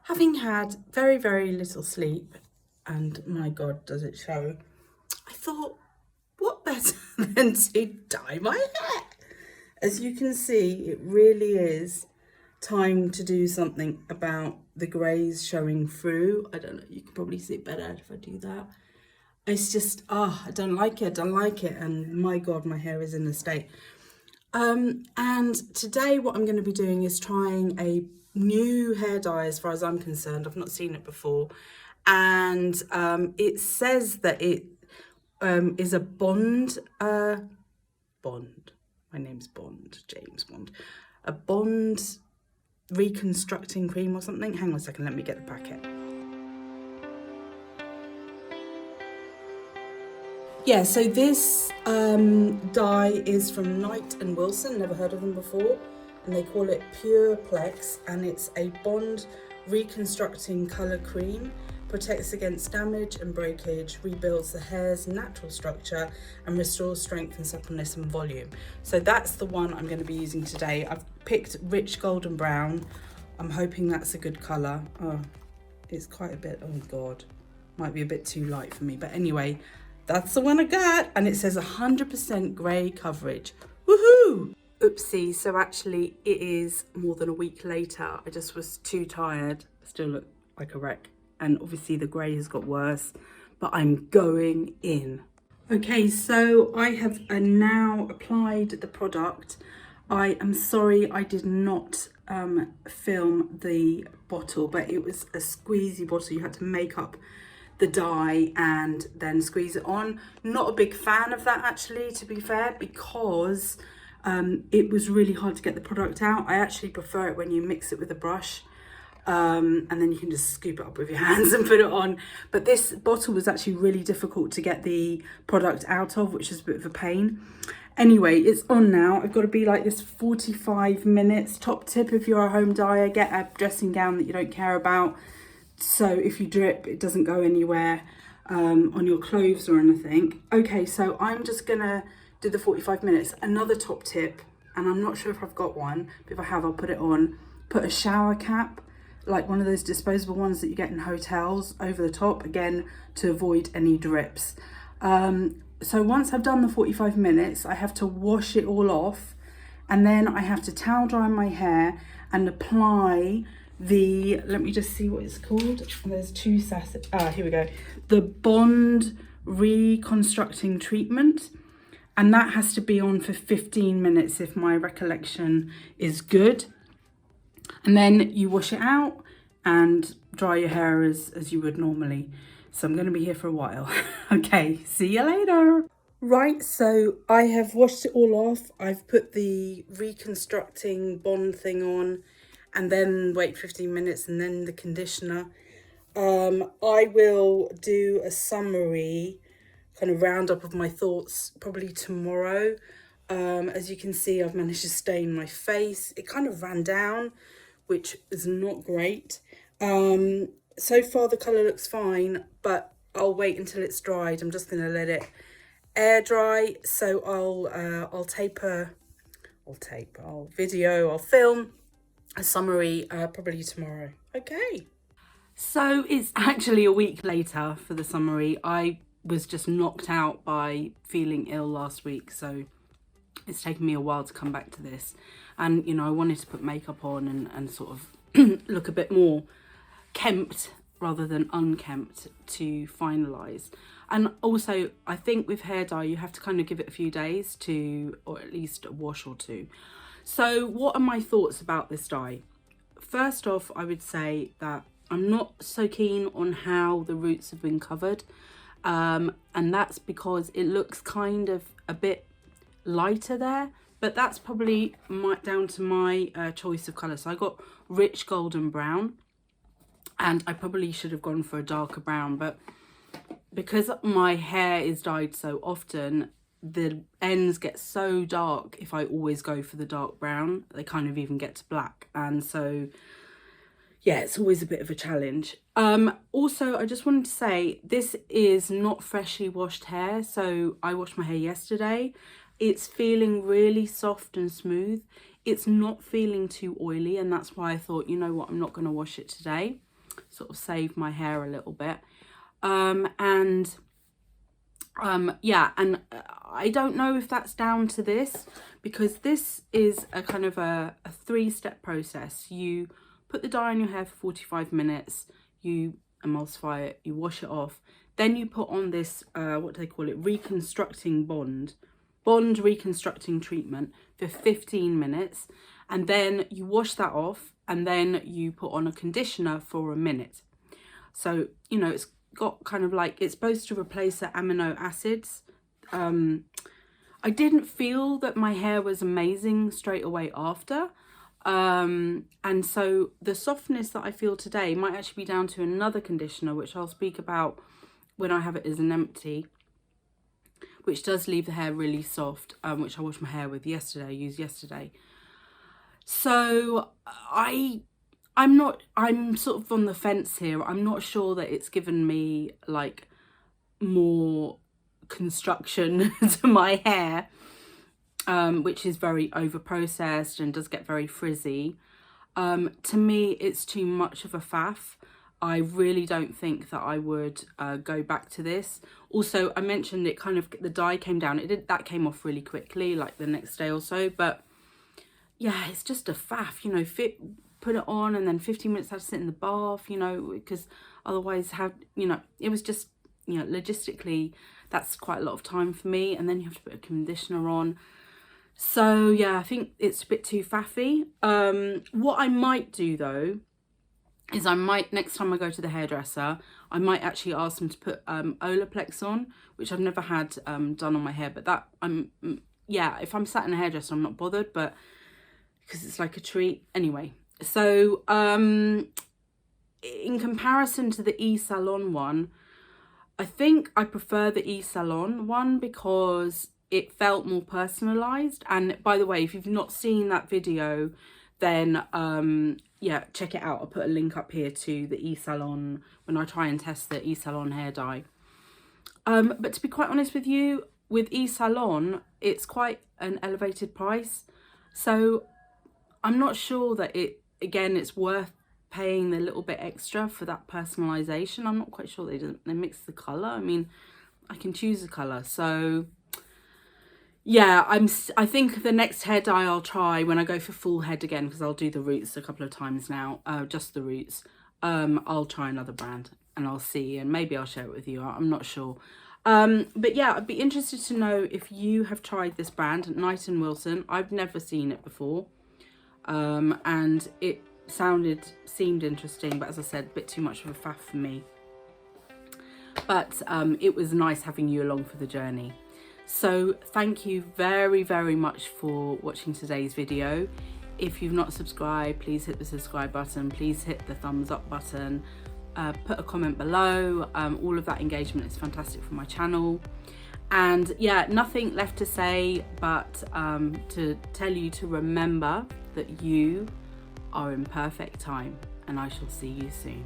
Having had very, very little sleep, and my God, does it show, I thought, what better than to dye my hair? As you can see, it really is time to do something about the greys showing through. I don't know, you can probably see it better if I do that. It's just, I don't like it, and my God, my hair is in a state. And today what I'm going to be doing is trying a new hair dye as far as I'm concerned. I've not seen it before. And it says that it is a Bond, my name's Bond, James Bond, a Bond Reconstructing cream or something. Hang on a second, let me get the packet. Yeah, so this dye is from Knight and Wilson, never heard of them before, and they call it PurePlex, and it's a Bond Reconstructing colour cream, protects against damage and breakage, rebuilds the hair's natural structure, and restores strength and suppleness and volume. So that's the one I'm going to be using today. I've picked rich golden brown. I'm hoping that's a good colour. Oh, it's quite a bit, oh God, might be a bit too light for me, but anyway, that's the one I got, and it says 100% grey coverage. Woohoo! Oopsie, so actually it is more than a week later. I just was too tired. I still look like a wreck, and obviously the grey has got worse, but I'm going in. Okay, so I have now applied the product. I am sorry I did not film the bottle, but it was a squeezy bottle. You had to make up the dye and then squeeze it on. Not a big fan of that actually, to be fair, because it was really hard to get the product out. I actually prefer it when you mix it with a brush and then you can just scoop it up with your hands and put it on. But this bottle was actually really difficult to get the product out of, which is a bit of a pain. Anyway, it's on now. I've got to be like this 45 minutes. Top tip, if you're a home dyer, get a dressing gown that you don't care about. So if you drip, it doesn't go anywhere on your clothes or anything. Okay, so I'm just gonna do the 45 minutes. Another top tip, and I'm not sure if I've got one, but if I have, I'll put it on. Put a shower cap, like one of those disposable ones that you get in hotels, over the top, again, to avoid any drips. So once I've done the 45 minutes, I have to wash it all off, and then I have to towel dry my hair and apply the, let me just see what it's called. There's two sachets. Here we go. The Bond Reconstructing treatment. And that has to be on for 15 minutes if my recollection is good. And then you wash it out and dry your hair as you would normally. So I'm going to be here for a while. Okay, see you later. Right, so I have washed it all off. I've put the Reconstructing Bond thing on, and then wait 15 minutes, and then the conditioner. I will do a summary, kind of roundup of my thoughts probably tomorrow. As you can see, I've managed to stain my face. It kind of ran down, which is not great. So far the colour looks fine, but I'll wait until it's dried. I'm just going to let it air dry. So I'll film a summary probably tomorrow. Okay, so it's actually a week later for the summary. I was just knocked out by feeling ill last week, so it's taken me a while to come back to this. And you know, I wanted to put makeup on and sort of look a bit more kempt rather than unkempt to finalize. And also I think with hair dye you have to kind of give it a few days to, or at least a wash or two. So what are my thoughts about this dye? First off, I would say that I'm not so keen on how the roots have been covered. And that's because it looks kind of a bit lighter there, but that's probably down to my choice of colour. So I got rich golden brown, and I probably should have gone for a darker brown, but because my hair is dyed so often, the ends get so dark if I always go for the dark brown. They kind of even get to black, and so yeah, it's always a bit of a challenge. Also, I just wanted to say, this is not freshly washed hair. So I washed my hair yesterday. It's feeling really soft and smooth. It's not feeling too oily, and that's why I thought, you know what, I'm not going to wash it today. sort of save my hair a little bit. Yeah, and I don't know if that's down to this, because this is a kind of a 3-step process. You put the dye on your hair for 45 minutes, you emulsify it, you wash it off, then you put on this, what do they call it, reconstructing bond reconstructing treatment for 15 minutes, and then you wash that off, and then you put on a conditioner for a minute. So, you know, it's got kind of like, it's supposed to replace the amino acids. I didn't feel that my hair was amazing straight away after. And so the softness that I feel today might actually be down to another conditioner, which I'll speak about when I have it as an empty, which does leave the hair really soft, which I washed my hair with yesterday, I used yesterday. So I'm sort of on the fence here. I'm not sure that it's given me like more construction to my hair, which is very over processed and does get very frizzy. To me, it's too much of a faff. I really don't think that I would go back to this. Also, I mentioned it kind of, the dye came down. That came off really quickly, like the next day or so. But yeah, it's just a faff, you know, put it on and then 15 minutes I had to sit in the bath, you know, because otherwise it was just, you know, logistically, that's quite a lot of time for me. And then you have to put a conditioner on. So yeah, I think it's a bit too faffy. What I might do though, is I might, next time I go to the hairdresser, I might actually ask them to put Olaplex on, which I've never had done on my hair. But that, yeah, if I'm sat in a hairdresser, I'm not bothered, but because it's like a treat. Anyway, so in comparison to the eSalon one, I think I prefer the eSalon one because it felt more personalized. And by the way, if you've not seen that video, then yeah, check it out. I'll put a link up here to the eSalon when I try and test the eSalon hair dye. But to be quite honest with you, with eSalon, it's quite an elevated price. So I'm not sure that it's worth paying the little bit extra for that personalization. I'm not quite sure they mix the color. I mean, I can choose the color. So yeah, I think the next hair dye I'll try when I go for full head again, because I'll do the roots a couple of times now, just the roots. I'll try another brand and I'll see, and maybe I'll share it with you. I'm not sure. But yeah, I'd be interested to know if you have tried this brand, Knight & Wilson. I've never seen it before. And it seemed interesting, but as I said, a bit too much of a faff for me. But it was nice having you along for the journey. So thank you very, very much for watching today's video. If you've not subscribed, please hit the subscribe button. Please hit the thumbs up button. Put a comment below. All of that engagement is fantastic for my channel. And yeah, nothing left to say but to tell you to remember that you are in perfect time, and I shall see you soon.